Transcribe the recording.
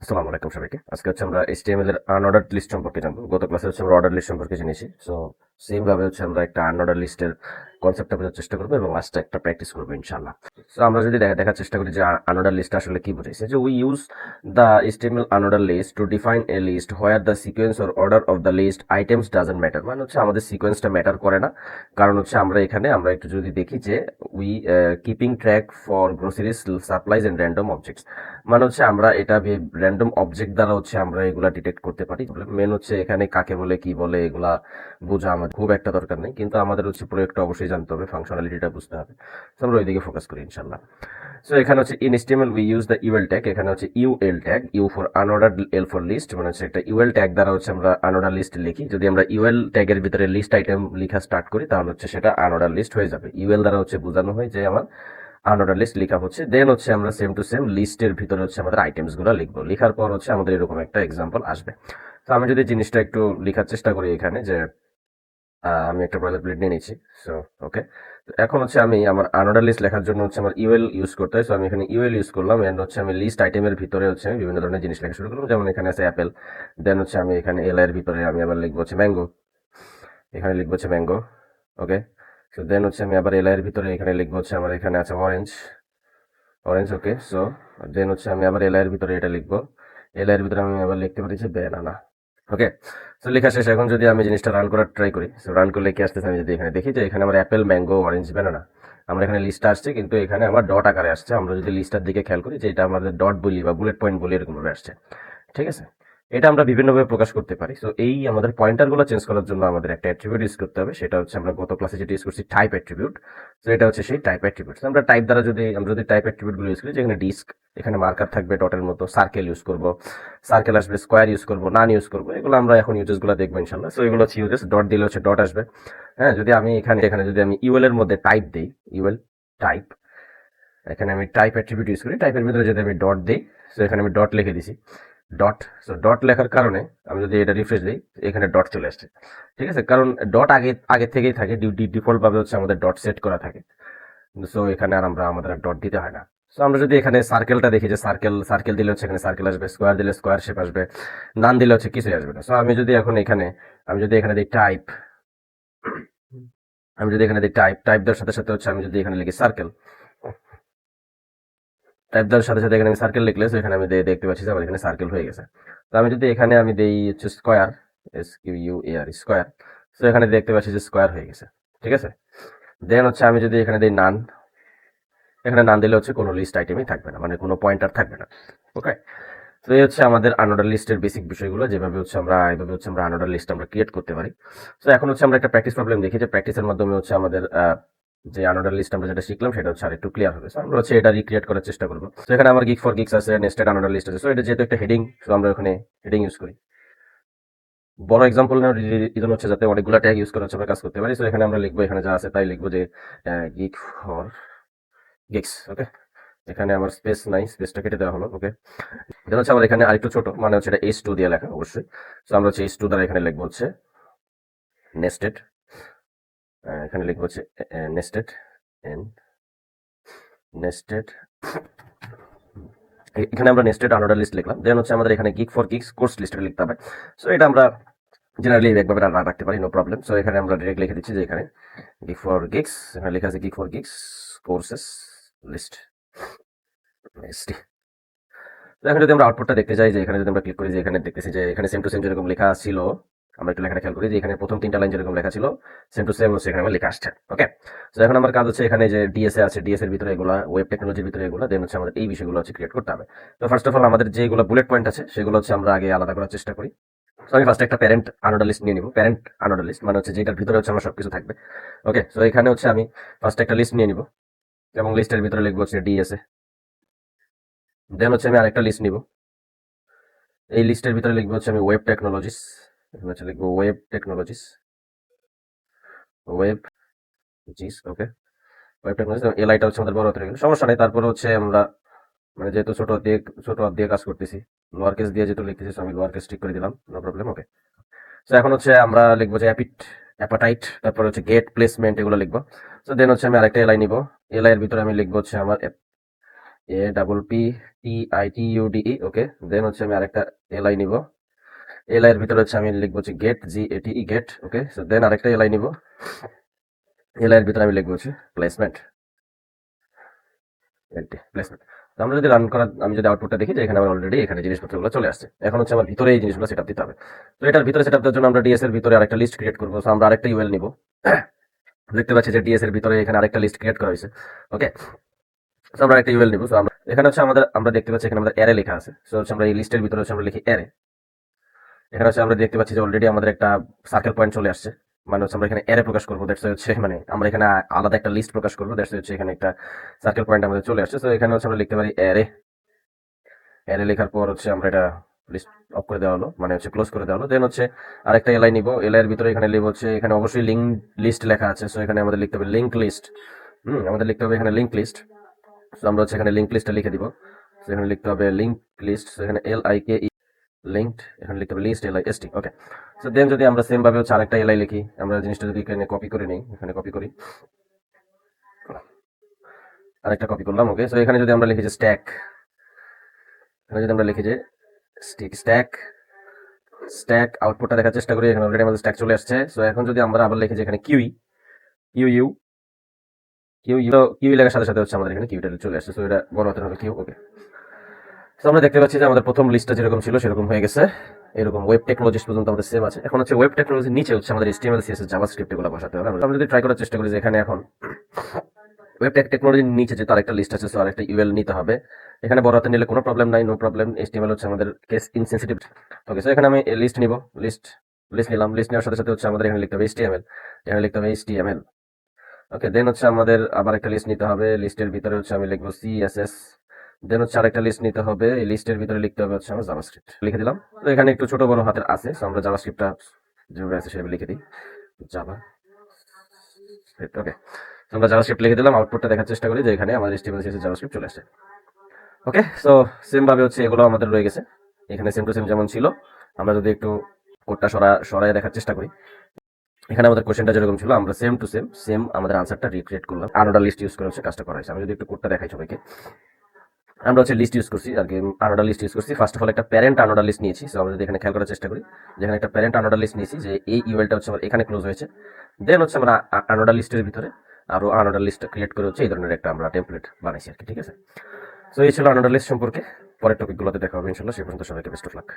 আসসালামু আলাইকুম সবাইকে। আজকে আমরা HTML এর আনঅর্ডারড লিস্ট সম্পর্কে জানবো। গত ক্লাসে আমরা অর্ডার লিস্ট সম্পর্কে জেনেছি। সো সেম ভাবে আমরা একটা আনঅর্ডার লিস্টের কনসেপ্টটা বোঝার চেষ্টা করবো এবং লাস্টে একটা প্র্যাকটিস করবো ইনশাআল্লাহ। সো আমরা যদি দেখার চেষ্টা করি যে আনঅর্ডার লিস্ট আসলে কি বোঝাইছে, যে we use the HTML unorder list to define a list where the sequence or order of the list items doesn't matter. মানে আমাদের সিকোয়েন্সটা ম্যাটার করে না, কারণ আমরা একটু যদি দেখি যে we keeping track for groceries supplies and random objects. মানে আমরা এটা র্যান্ডম অবজেক্ট দ্বারা আমরা এগুলা ডিটেক্ট করতে পারি। মেন এখানে কাকে বলে কি বলে এগুলা বোঝা আমাদের খুব একটা দরকার নেই, কিন্তু আমাদের প্রয়োগটা অবশ্যই জানতে হবে, ফাংশনালিটিটা বুঝতে হবে। তো আমরা ওইদিকে ফোকাস করি ইনশাল্লাহ। সো এখানে in HTML we use the UL tag. এখানে UL tag, U for unordered, L for list. মানে একটা ইউএল ট্যাগ দ্বারা আমরা আনঅর্ডার লিস্ট লিখি। যদি আমরা ইউএল ট্যাগের ভিতরে লিস্ট আইটেম লেখা স্টার্ট করি তাহলে সেটা আনঅর্ডার লিস্ট হয়ে যাবে। ইউএল দ্বারা বোঝানো হয় যে আমার আনঅর্ডার লিস্ট লেখা হচ্ছে। দেন আমরা সেম টু সেম লিস্টের ভিতরে আমাদের আইটেমস গুলো লিখবো। লেখার পর আমাদের এরকম একটা এক্সাম্পল আসবে। তো আমি যদি জিনিসটা একটু লেখার চেষ্টা করি এখানে, যে আমি একটা ব্রয়লার প্লেট নিয়ে নিচ্ছি। সো ওকে, এখন আমি আমার আনঅর্ডার লিস্ট লেখার জন্য আমার ইউএল ইউজ করতে হয়। সো আমি এখানে ইউএল ইউজ করলাম, এন্ড আমি লিস্ট আইটেমের ভিতরে আমি বিভিন্ন ধরনের জিনিস লেখা শুরু করলাম। যেমন এখানে আছে অ্যাপেল। দেন আমি এখানে এল এর ভিতরে আমি আবার লিখবো ম্যাঙ্গো। এখানে লিখবো ম্যাঙ্গো। ওকে, সো দেন আমি আবার এল এর ভিতরে এখানে লিখবো আমার এখানে আছে অরেঞ্জ। অরেঞ্জ। ওকে, সো দেন আমি আবার এল এর ভিতরে এটা লিখবো। এল এর ভিতরে আমি আবার লিখতে পারি ব্যানানা। ওকে, সো লেখা শেষ। এখন যদি আমি জিনিসটা রান করার ট্রাই করি, সো রান করলে কি আসতেছে, আমি যদি এখানে দেখি যে এখানে আমার অ্যাপেল, ম্যাঙ্গো, অরেঞ্জ, ব্যানানা আমরা এখানে লিস্টটা আসছে, কিন্তু এখানে আমার ডট আকারে আসছে। আমরা যদি লিস্টার দিকে খেয়াল করি যে এটা আমাদের ডট বলি বা বুলেট পয়েন্ট বলি এরকম ভাবে আসছে। ঠিক আছে, এটা আমরা বিভিন্নভাবে প্রকাশ করতে পারি। সো এই আমাদের পয়েন্টার গুলো চেঞ্জ করার জন্য আমাদের একটা অ্যাট্রিবিউট ইউজ করতে হবে। সেটা আমরা গত ক্লাসে যেটা ইউজ করছি টাইপ অ্যাট্রিবিউট। তো এটা সেই টাইপ অ্যাট্রিবিউট। আমরা টাইপ দ্বারা আমরা যদি টাইপ অ্যাট্রিবিউট গুলো ইউজ করি, যেখানে ডিস্ক, এখানে মার্কার থাকবে ডটের মতো, সার্কেল ইউজ করব, সার্কেল আসবে, স্কোয়ার ইউজ করব, নান ইউজ করব। এগুলো আমরা এখন ইউজেস গুলো দেখবো ইনশাল্লাহ। সো এগুলো ইউজেস। ডট দিলে ডট আসবে। হ্যাঁ, যদি আমি এখানে এখানে যদি আমি ইউএল এর মধ্যে টাইপ দিই, ইউএল টাইপ, এখানে আমি টাইপ অ্যাট্রিবিউট ইউজ করি, টাইপের ভিতরে যদি আমি ডট দিই, সো এখানে আমি ডট লিখে দিছি। ডট, সো ডট লেখার কারণে আমি যদি এটা রিফ্রেশ দিই, এখানে ডট চলে আসছে। ঠিক আছে, কারণ ডট আগে আগে থেকেই থাকে, ডিফল্ট ভাবে আমাদের ডট সেট করা থাকে। সো এখানে আর আমাদের ডট দিতে হয় না। সো আমরা যদি এখানে সার্কেলটা দেখি, যে সার্কেল সার্কেল দিলে এখানে সার্কেল আসবে, স্কোয়ার দিলে স্কোয়ার শেপ আসবে, নান দিলে কিছুই আসবে না। সো আমি যদি এখানে দিই টাইপ, আমি যদি এখানে দিই টাইপ, টাইপ দেওয়ার সাথে সাথে আমি যদি এখানে লিখি সার্কেল, টাইপ দেওয়ার সাথে সাথে এখানে আমি সার্কেল লিখলে এখানে আমি দেখতে পাচ্ছি যে আমার এখানে সার্কেল হয়ে গেছে। তো আমি যদি এখানে আমি দেই স্কোয়ার, SQUAR, স্কোয়ার, তো এখানে দেখতে পাচ্ছি যে স্কোয়ার হয়ে গেছে। ঠিক আছে, দেন আমি যদি এখানে দিই নান, এখানে নান দিলে কোনো লিস্ট আইটেমই থাকবে না, মানে কোনো পয়েন্টার থাকবে না। ওকে, তো এই আমাদের আনঅর্ডার লিস্টের বেসিক বিষয়গুলো, যেভাবে আমরা আনঅর্ডার লিস্ট আমরা ক্রিয়েট করতে পারি। তো এখন আমরা একটা প্র্যাকটিস প্রবলেম দেখি, যে প্র্যাকটিসের মাধ্যমে আমাদের যে আনঅর্ডার লিস্ট আমরা যেটা শিখলাম সেটা আরেকটু ক্লিয়ার হবে। সো আমরা এটা রিক্রিয়েট করার চেষ্টা করবো। তো এখানে আমার গিগ ফর গিগস আছে, নেস্টেড আনঅর্ডার লিস্ট আছে। সো এটা যেহেতু একটা হেডিং, সো আমরা ওখানে হেডিং ইউজ করি। বড় এক্সাম্পল নেওয়ার রিজন যাতে অনেকগুলো ট্যাগ ইউজ করে আমরা কাজ করতে পারি। সো এখানে আমরা লিখবো, এখানে যা আছে তাই লিখবো, যে গিগ ফর গিগস। ওকে, এখানে আমার স্পেস নাই, স্পেসটা কেটে দেওয়া হলো। ওকে, এটা আমার এখানে আরেকটু ছোট, মানে এটা H2 দিয়ে লেখা অবশ্যই। সো আমরা H2 দ্বারা এখানে লিখবো নেস্টেড, এখানে লিখবো নেস্টেড এন্ড নেস্টেড। এখানে আমরা নেস্টেড আনঅর্ডার লিস্ট লিখলাম। দেন আমাদের এখানে গিগ ফর গিগস কোর্স লিস্টে লিখতে হবে। সো এটা আমরা জেনারেলি একভাবে রাখতে পারি, নো প্রবলেম। সো এখানে আমরা ডিরেক্ট লিখে দিচ্ছি যে এখানে গিগ ফর গিগস, এখানে লেখা আছে gig for gigs courses list. এখন যদি আমরা আউটপুটটা দেখতে যাই, যে এখানে যদি আমরা ক্লিক করি, যে এখানে দেখতেছি যে এখানে সেম টু সেম যেরকম লেখা ছিল, আমরা একটু লেখাটা খেয়াল করি, যে এখানে প্রথম 3টা লাইন যেরকম লেখা ছিল সেম টু সেম এখানে আমার লেখা আসছে। ওকে, তো এখন আমার কাজ এখানে যে ডিএসএ আছে, ডিএস এর ভিতরে এগুলা, ওয়েব টেকনোলজির ভিতরে এগুলা, দেন আমাদের এই বিষয়গুলো ক্রিয়েট করতে হবে। তো ফার্স্ট অফ অল আমাদের যেগুলো বুলেট পয়েন্ট আছে সেগুলো আমরা আগে আলাদা করার চেষ্টা করি। তো আমি ফার্স্ট একটা প্যারেন্ট আনঅর্ডার লিস্ট নিয়ে নিব। প্যারেন্ট আনঅর্ডার লিস্ট মানে যেটার ভিতরে আমার সবকিছু থাকবে। ওকে, তো এখানে আমি ফার্স্ট একটা লিস্ট নিয়ে নিব, এবং লিস্টের ভিতরে লিখবো ডিএসএ। দেন আমি আরেকটা লিস্ট নিব, এই লিস্টের ভিতরে লিখবো আমি ওয়েব টেকনোলজিস। লিখবো ওয়েব টেকনোলজিস, ওয়েব জিস। ওকে, ওয়েব টেকনোলজিস, এলআইটা আমাদের বড় হতে গেল, সমস্যা নেই। তারপরে আমরা মানে যেহেতু ছোট হাত দিয়ে কাজ করতেছি, লোয়ার কেস দিয়ে যেহেতু লিখতেছি, আমি লোয়ার কেস ঠিক করে দিলাম, নো প্রবলেম। ওকে, তো এখন আমরা লিখবো যে অ্যাপাটাইট, তারপরে গেট প্লেসমেন্ট, এগুলো লিখবো। তো দেন আমি আরেকটা এলআই নিব। এলআই এর ভিতরে আমি লিখবো আমার APPTITUDE, ওকে। দেন হচ্ছে আমি আরেকটা এলআই নিব। এলআই এর ভিতরে হচ্ছে আমি লিখবো হচ্ছে গেট, GATE, গেট, ওকে। সো দেন আরেকটা এলআই নিব। এলআই এর ভিতরে আমি লিখবো হচ্ছে প্লেসমেন্ট, প্লেসমেন্ট। তো আমরা যদি রান করা, আমি যদি আউটপুটটা দেখি যে এখানে আমার অলরেডি এখানে জিনিসপত্রগুলো চলে আসছে। এখন হচ্ছে আমার ভিতরে এই জিনিসগুলো সেটআপ দিতে হবে। তো এটার ভিতরে সেটআপ দেওয়ার জন্য আমরা ডিএস এর ভিতরে আরেকটা লিস্ট ক্রিয়েট করবো। সো আমরা আরেকটা ইউএল নিব। দেখতে পাচ্ছি যে ডিএস এর ভিতরে এখানে আরেকটা লিস্ট ক্রিয়েট করা হয়েছে, ওকে। সো আমরা একটা ইউএল নিব। সো আমরা এখানে হচ্ছে আমরা দেখতে পাচ্ছি এখানে আমাদের অ্যারে লেখা আছে। সো হচ্ছে আমরা এই লিস্টের ভিতরে হচ্ছে আমরা লিখি অ্যারে। এখানে হচ্ছে আমরা দেখতে পাচ্ছি যে অলরেডি আমাদের একটা সার্কেল পয়েন্ট চলে আসছে। মানে হচ্ছে আমরা এখানে অ্যারে প্রকাশ করবো, দ্যাটস হচ্ছে মানে আমরা এখানে আলাদা একটা লিস্ট প্রকাশ করবো, দ্যাটস হচ্ছে এখানে একটা সার্কেল পয়েন্ট আমাদের চলে আসছে। সো এখানে হচ্ছে আমরা লিখতে পারি অ্যারে। অ্যারে লেখার পর হচ্ছে আমরা এটা লিস্ট অফ করে দেওয়া হলো, মানে হচ্ছে ক্লোজ করে দেওয়া হলো। দেন হচ্ছে আরেকটা এলআই নিব। এলআই এর ভিতরে এখানে লিখব হচ্ছে, এখানে অবশ্যই লিঙ্ক লিস্ট লেখা আছে। সো এখানে আমাদের লিখতে হবে লিঙ্ক লিস্ট। আমাদের লিখতে হবে এখানে লিঙ্ক লিস্ট। সো আমরা হচ্ছে এখানে লিঙ্ক লিস্টটা লিখে দিব। সো এখানে লিখতে হবে লিঙ্ক লিস্ট। সো এখানে LIKE, লিঙ্কড, এখানে লিখতে হবে লিস্ট, LIST, ওকে। সো দেন যদি আমরা সেম ভাবে হচ্ছে আরেকটা এলআই লিখি, আমরা জিনিসটা যদি এখানে কপি করে নিই, এখানে কপি করি, আরেকটা কপি করলাম, ওকে। সো এখানে যদি আমরা লিখি যে স্ট্যাক, এখানে যদি আমরা লিখি যে স্ট্যাক, স্ট্যাক আউটপুটটা দেখার চেষ্টা করি, এখানে অলরেডি আমাদের স্ট্যাক চলে আসছে। সো এখন যদি আমরা আবার লিখি যে এখানে কিউই, কিউ কিউ কিউ লেখার সাথে সাথে হচ্ছে আমাদের এখানে কিউটা চলে আসছে। সো এটা বড় হাতের হবে কিউ, ওকে। তো আমরা দেখতে পাচ্ছি যে আমাদের প্রথম লিস্টটা যেরকম ছিল সেরকম হয়ে গেছে। এরকম ওয়েব টেকনোলজিস পর্যন্ত আমাদের সেম আছে। এখন হচ্ছে ওয়েব টেকনোলজির নিচে হচ্ছে আমাদের HTML CSS জাভাস্ক্রিপ্ট এগুলো বসাতে হবে। আমরা যদি ট্রাই করার চেষ্টা করি যে এখানে এখন ওয়েব টেকনোলজির নিচে যে আরেকটা লিস্ট আছে, সো আরেকটা ইউএল নিতে হবে। এখানে বড় হাতে নিলে কোনো প্রবলেম নাই, নো প্রবলেম। HTML হচ্ছে আমাদের কেস ইনসেনসিটিভ, ওকে। সো এখানে আমি লিস্ট নিব, লিস্ট নিলাম। লিস্ট নেওয়ার সাথে সাথে হচ্ছে আমাদের এখানে লিখতে হবে HTML, এখানে লিখতে হবে HTML, ওকে। দেন হচ্ছে আমাদের আবার একটা লিস্ট নিতে হবে। লিস্টের ভিতরে হচ্ছে আমি লিখবো CSS। দেন হচ্ছে আরেকটা লিস্ট নিতে হবে। এই লিস্টের ভিতরে লিখতে হবে হচ্ছে আমার জাভাস্ক্রিপ্ট, লিখে দিলাম। তো এখানে একটু ছোট বড় হাতের আছে, সো আমরা জাভাস্ক্রিপ্টটা যেভাবে আছে সেভাবে লিখে দিই, জাভা, ওকে। আমরা জাভাস্ক্রিপ্ট লিখে দিলাম। আউটপুটটা দেখার চেষ্টা করি যে এখানে আমাদের HTML CSS জাভাস্ক্রিপ্ট চলে আসছে, ওকে। সো সেম ভাবে হচ্ছে এগুলো আমাদের রয়ে গেছে এখানে সেম টু সেম যেমন ছিল। আমরা যদি একটু কোডটা সরায় দেখার চেষ্টা করি, এখানে আমাদের কোশ্চেনটা যেরকম ছিল আমরা সেম টু সেম আমাদের আনসারটা রিক্রিয়েট করলাম। আনোডা লিস্ট ইউজ করে হচ্ছে কাজটা করা হয়েছে। আমি যদি একটু কোডটা দেখাই সবাইকে, আমরা হচ্ছে লিস্ট ইউজ করছি আর কি, আনোডা লিস্ট ইউজ করছি। ফার্স্ট অফ অল একটা প্যারেন্ট আনোডা লিস্ট নিয়েছি। সো আমরা যদি এখানে খেয়াল করার চেষ্টা করি, যেখানে একটা প্যারেন্ট আনোডা লিস্ট নিয়েছি, যে এই ইউএলটা হচ্ছে আমার এখানে ক্লোজ হয়েছে। দেন হচ্ছে আমরা আনোডা লিস্টের ভিতরে আরো আনোডা লিস্ট ক্রিয়েট করে হচ্ছে এই ধরনের একটা আমরা টেমপ্লেট বানাইছি আর কি, ঠিক আছে। সো এই ছিল আনোডা লিস্ট সম্পর্কে। পরের টপিকগুলোতে দেখা হবে ইনশাল্লাহ। সে পর্যন্ত সবাইকে বেস্ট অফ লাক।